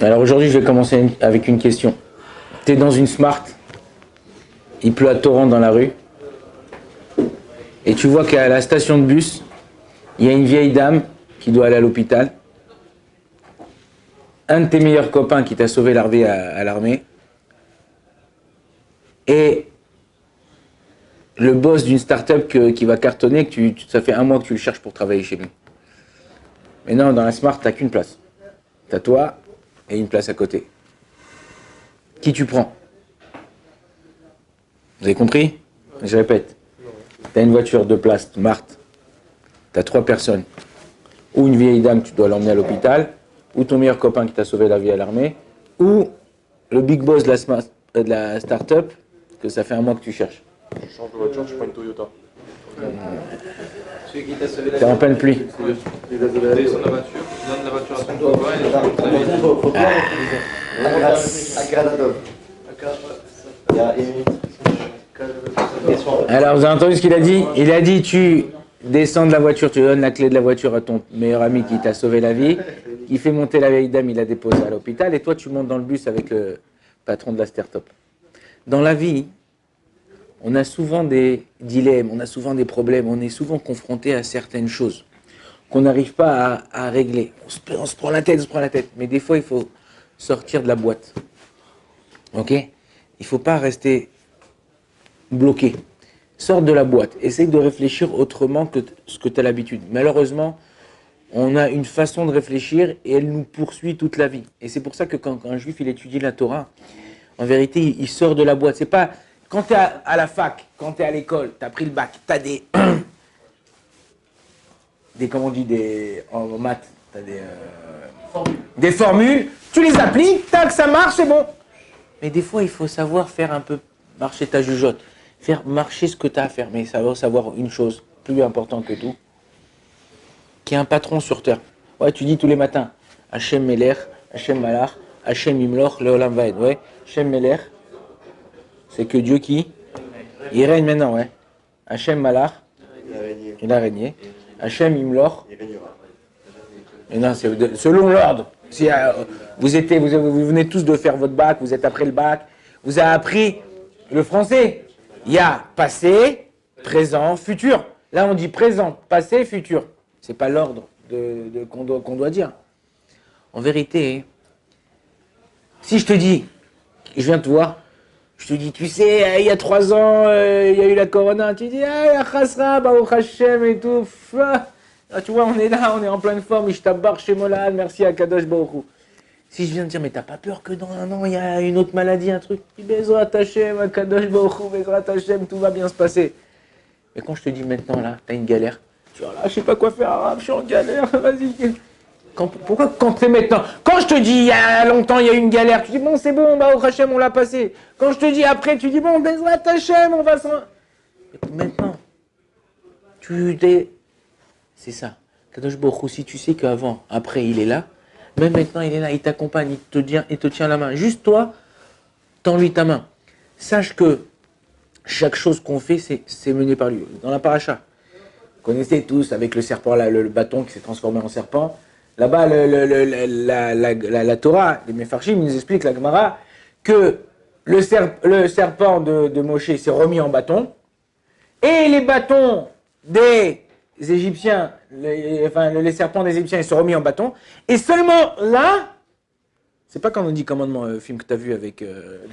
Alors aujourd'hui, je vais commencer avec une question. Tu es dans une Smart, il pleut à torrent dans la rue, et tu vois qu'à la station de bus, il y a une vieille dame qui doit aller à l'hôpital, un de tes meilleurs copains qui t'a sauvé la vie à l'armée, et le boss d'une start-up qui va cartonner, ça fait un mois que tu le cherches pour travailler chez lui. Mais non, dans la Smart, t'as qu'une place. T'as toi et une place à côté. Qui tu prends? Vous avez compris? Je répète. T'as une voiture de place, Smart. T'as 3 personnes. Ou une vieille dame, tu dois l'emmener à l'hôpital, ou ton meilleur copain qui t'a sauvé la vie à l'armée, ou le big boss de la start-up, que ça fait un mois que tu cherches. Je change de voiture, je prends une Toyota. Celui qui t'a sauvé la vie. T'es en pleine pluie. Tu descends de la voiture, tu donnes la voiture à ton copain et Alors, vous avez entendu ce qu'il a dit? Il a dit, tu descends de la voiture, tu donnes la clé de la voiture à ton meilleur ami qui t'a sauvé la vie, il fait monter la vieille dame, il l'a déposée à l'hôpital, et toi, tu montes dans le bus avec le patron de la start-up. Dans la vie, on a souvent des dilemmes, on a souvent des problèmes, on est souvent confronté à certaines choses qu'on n'arrive pas à régler. On se prend la tête, mais des fois, il faut sortir de la boîte. Ok? Il ne faut pas rester bloqué. Sors de la boîte, essaye de réfléchir autrement que ce que tu as l'habitude. Malheureusement, on a une façon de réfléchir et elle nous poursuit toute la vie. Et c'est pour ça que quand un juif il étudie la Torah, en vérité, il sort de la boîte. C'est pas quand tu es à la fac, quand tu es à l'école, tu as pris le bac, tu as des comment on dit, en maths, tu as des formules, tu les appliques, tac, ça marche, c'est bon. Mais des fois, il faut savoir faire un peu marcher ta jugeote, faire marcher ce que tu as à faire, mais savoir une chose plus importante que tout, qui est un patron sur terre. Ouais, tu dis tous les matins, Hachem Meler, Hachem Malach, Hachem Imloch, Leolam Vaed. Ouais, Hachem Meler, c'est que Dieu qui il règne maintenant, ouais. Hachem Malach, il a régné. Hachem Imloch, et non, c'est selon l'ordre. Si, vous venez tous de faire votre bac, vous êtes après le bac, vous avez appris le français. Il y a passé, présent, futur. Là, on dit présent, passé, futur. C'est pas l'ordre qu'on doit dire. En vérité, si je te dis, je viens te voir, je te dis, tu sais, il y a 3 ans, il y a eu la corona, tu dis, ah, Chasra, Baruch Hashem et tout. Ah, tu vois, on est là, on est en pleine forme, je tabarre chez Molad, merci à Kadosh Baruch Hu. Si je viens te dire, mais t'as pas peur que dans 1 an, il y a une autre maladie, un truc, Bezrat Hashem, Kadosh Baruch Hu, Bezrat Hashem, tout va bien se passer. Mais quand je te dis maintenant, là, t'as une galère, tu vois, là, je sais pas quoi faire, arabe, je suis en galère, vas-y. Pourquoi quand t'es maintenant? Quand je te dis, il y a longtemps, il y a eu une galère, tu dis, bon, c'est bon, Baruch Hashem, on l'a passé. Quand je te dis après, tu dis, bon, Bezrat Hashem, on va s'en... Maintenant, c'est ça. Kadosh Baruch Hu, si tu sais qu'avant, après, il est là, même maintenant, il est là, il t'accompagne, il te tient la main. Juste toi, tends-lui ta main. Sache que chaque chose qu'on fait, c'est mené par lui. Dans la paracha, vous connaissez tous avec le serpent, le bâton qui s'est transformé en serpent. Là-bas, la Torah, les Mefarshim, ils nous expliquent, la Gemara, que le serpent de Moshe s'est remis en bâton, et les bâtons des Égyptiens, les serpents des Égyptiens, ils sont remis en bâton, et seulement là, c'est pas quand on dit commandement, film que tu as vu avec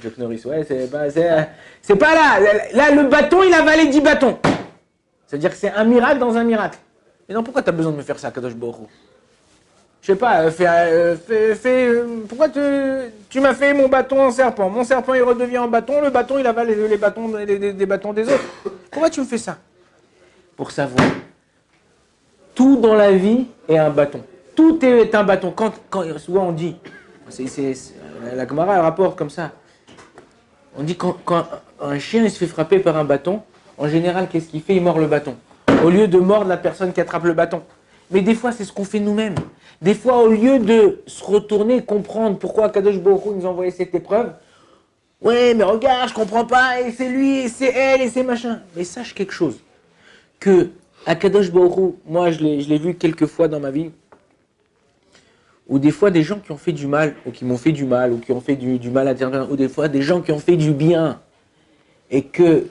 Chuck Norris, ouais, c'est pas là. Là, le bâton, il a avalé 10 bâtons. C'est-à-dire que c'est un miracle dans un miracle. Mais non, pourquoi tu as besoin de me faire ça, Kadosh Baruch Hu? Je sais pas, pourquoi tu m'as fait mon bâton en serpent? Mon serpent, il redevient en bâton, le bâton, il avale les bâtons des bâtons des autres. Pourquoi tu me fais ça? Pour savoir. Tout dans la vie est un bâton. Tout est un bâton. Quand souvent on dit, la Gemara elle rapporte comme ça, on dit quand un chien il se fait frapper par un bâton, en général, qu'est-ce qu'il fait? Il mord le bâton. Au lieu de mordre la personne qui attrape le bâton. Mais des fois, c'est ce qu'on fait nous-mêmes. Des fois, au lieu de se retourner et comprendre pourquoi Kadosh Baruch Hu nous a envoyé cette épreuve, ouais, mais regarde, je comprends pas, et c'est lui, et c'est elle, et c'est machin. Mais sache quelque chose, que à Kadosh Baruch Hu, moi, je l'ai vu quelques fois dans ma vie, ou des fois des gens qui ont fait du mal, ou qui m'ont fait du mal, ou qui ont fait du mal à quelqu'un, ou des fois des gens qui ont fait du bien, et que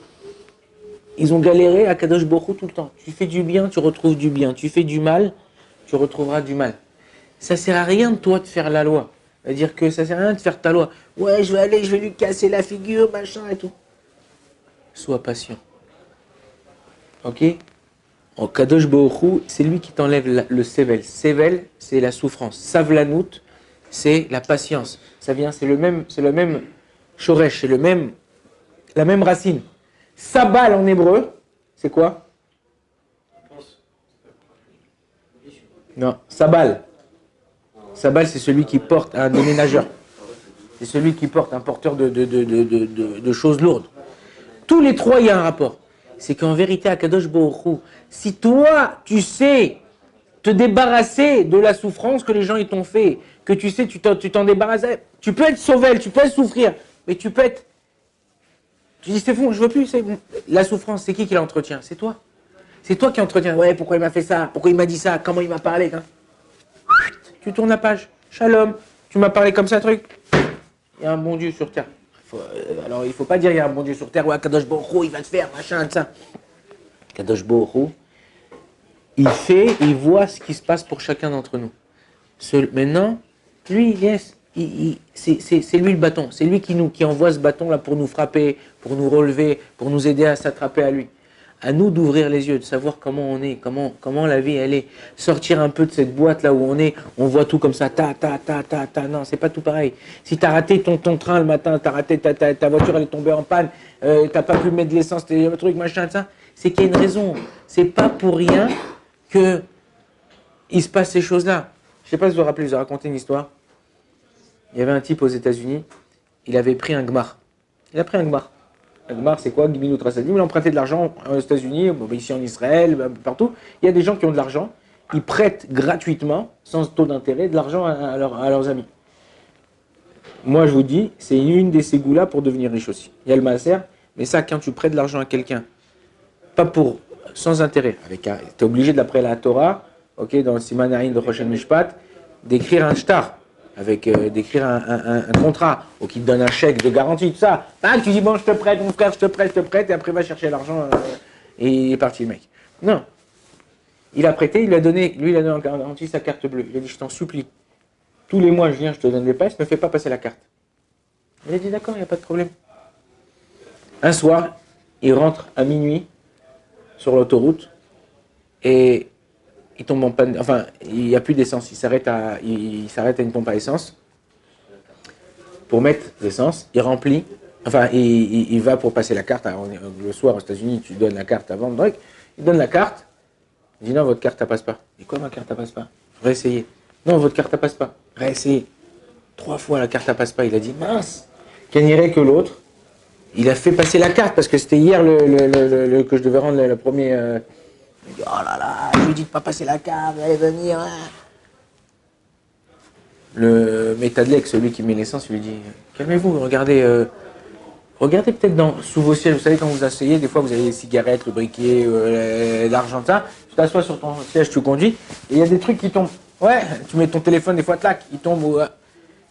ils ont galéré à Kadosh Baruch Hu tout le temps. Tu fais du bien, tu retrouves du bien. Tu fais du mal, tu retrouveras du mal. Ça sert à rien de toi de faire la loi. C'est-à-dire que ça sert à rien de faire ta loi. Ouais, je vais aller, je vais lui casser la figure, machin et tout. Sois patient. Ok? En Kadosh Baruch Hu, c'est lui qui t'enlève le sevel. Sevel, c'est la souffrance. Savlanout, c'est la patience. Ça vient, c'est le même shoresh, c'est la même racine. Sabal en hébreu, c'est quoi? Non, Sabal. Sabal, c'est celui qui porte un déménageur. C'est celui qui porte un porteur de choses lourdes. Tous les trois, il y a un rapport. C'est qu'en vérité, à Kadosh Baruch Hu, si toi, tu sais te débarrasser de la souffrance que les gens ils t'ont fait, que tu sais, tu t'en débarrasses, tu peux être sauvé, tu peux souffrir, mais tu peux être... Tu dis, c'est fou, je veux plus. La souffrance, c'est qui l'entretient? C'est toi. C'est toi qui entretiens. Ouais, pourquoi il m'a fait ça? Pourquoi il m'a dit ça? Comment il m'a parlé? Hein? Tu tournes la page. Shalom. Tu m'as parlé comme ça, truc. Il y a un bon Dieu sur terre. Alors, il ne faut pas dire il y a un bon Dieu sur terre. Ouais, Kadosh Baruch Hu, il va te faire, machin, ça. Kadosh Baruch Hu, il voit ce qui se passe pour chacun d'entre nous. Maintenant, lui, yes. C'est lui le bâton, c'est lui qui envoie ce bâton là pour nous frapper, pour nous relever, pour nous aider à s'attraper à lui. À nous d'ouvrir les yeux, de savoir comment on est, comment la vie elle est, sortir un peu de cette boîte là où on voit tout comme ça, non, c'est pas tout pareil. Si t'as raté ton train le matin, t'as raté ta voiture elle est tombée en panne, t'as pas pu mettre de l'essence, un truc machin, ça, c'est qu'il y a une raison. C'est pas pour rien que il se passe ces choses là. Je sais pas si vous vous rappelez, je vous ai raconté une histoire. Il y avait un type aux États-Unis, il avait pris un gmar. Il a pris un gmar. Un gmar, c'est quoi? Gmilut Rasadim. Il a emprunté de l'argent aux États-Unis, ici en Israël, partout. Il y a des gens qui ont de l'argent, ils prêtent gratuitement, sans taux d'intérêt, de l'argent à leurs amis. Moi, je vous dis, c'est une des ségoulas pour devenir riche aussi. Il y a le maaser, mais ça, quand tu prêtes de l'argent à quelqu'un, pas sans intérêt, tu es obligé d'après la Torah, dans le Siman Ayin de Rosh Mishpat, d'écrire un shtar. D'écrire un contrat, ou qui te donne un chèque de garantie, tout ça. Tu dis, bon, je te prête, mon frère, je te prête, et après, va chercher l'argent, et il est parti, le mec. Non. Il a prêté, il a donné en garantie sa carte bleue. Il a dit, je t'en supplie, tous les mois, je viens, je te donne des pièces, ne me fais pas passer la carte. Il a dit, d'accord, il n'y a pas de problème. Un soir, il rentre à minuit, sur l'autoroute, et il tombe en panne, enfin, il n'y a plus d'essence, il s'arrête à une pompe à essence pour mettre l'essence, il remplit, enfin, il va pour passer la carte. Alors, le soir aux États-Unis, tu donnes la carte avant, donc, il donne la carte, il dit non, votre carte, elle passe pas. Et quoi, ma carte, elle passe pas? Réessayez. Non, votre carte, elle passe pas. Réessayez. 3 fois, la carte, elle passe pas. Il a dit mince, qu'elle n'irait que l'autre. Il a fait passer la carte parce que c'était hier que je devais rendre le premier. Il dit, oh là là, je lui dis de pas passer la carte, allez venir. Hein. Le métadlec, celui qui met l'essence, il lui dit, calmez-vous, regardez peut-être sous vos sièges, vous savez quand vous asseyez, des fois vous avez les cigarettes, le briquet, l'argent, ça, tu t'assois sur ton siège, tu conduis, et il y a des trucs qui tombent. Ouais, tu mets ton téléphone, des fois, clac, il tombe.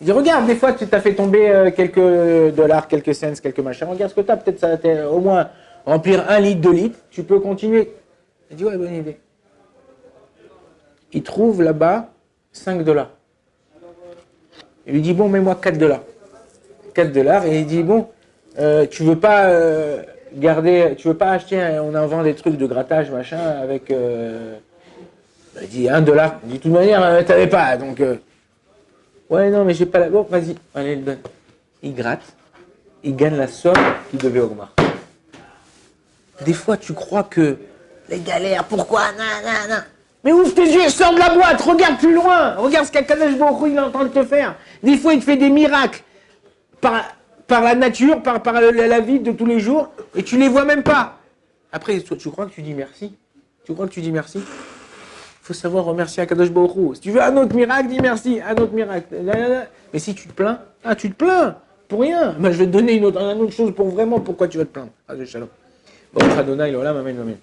Il dit, regarde, des fois tu t'as fait tomber quelques dollars, quelques cents, quelques machins, regarde ce que tu as, peut-être ça va au moins remplir 1 litre, 2 litres, tu peux continuer. Il dit, ouais, bonne idée. Il trouve là-bas 5 $. Il lui dit, bon, mets-moi 4 $. 4 $, et il dit, bon, tu veux pas tu veux pas acheter, on en vend des trucs de grattage, machin, avec, il dit, 1 $. Il dit, de toute manière, t'avais pas, donc, ouais, non, mais j'ai pas la, bon, vas-y, allez, il donne. Il gratte, il gagne la somme qu'il devait au gmar. Des fois, tu crois que les galères, pourquoi? Non. Mais ouvre tes yeux, sors de la boîte, regarde plus loin. Regarde ce qu'Akadosh Baruch Hu il est en train de te faire. Des fois, il te fait des miracles par la nature, par la vie de tous les jours, et tu les vois même pas. Après, tu crois que tu dis merci? Tu crois que tu dis merci? Il faut savoir remercier Akadosh Baruch Hu. Si tu veux un autre miracle, dis merci. Un autre miracle. Mais si tu te plains, tu te plains pour rien. Ben, je vais te donner une autre chose pour vraiment pourquoi tu vas te plaindre. Bon, Adonai, l'olam, amen, amen.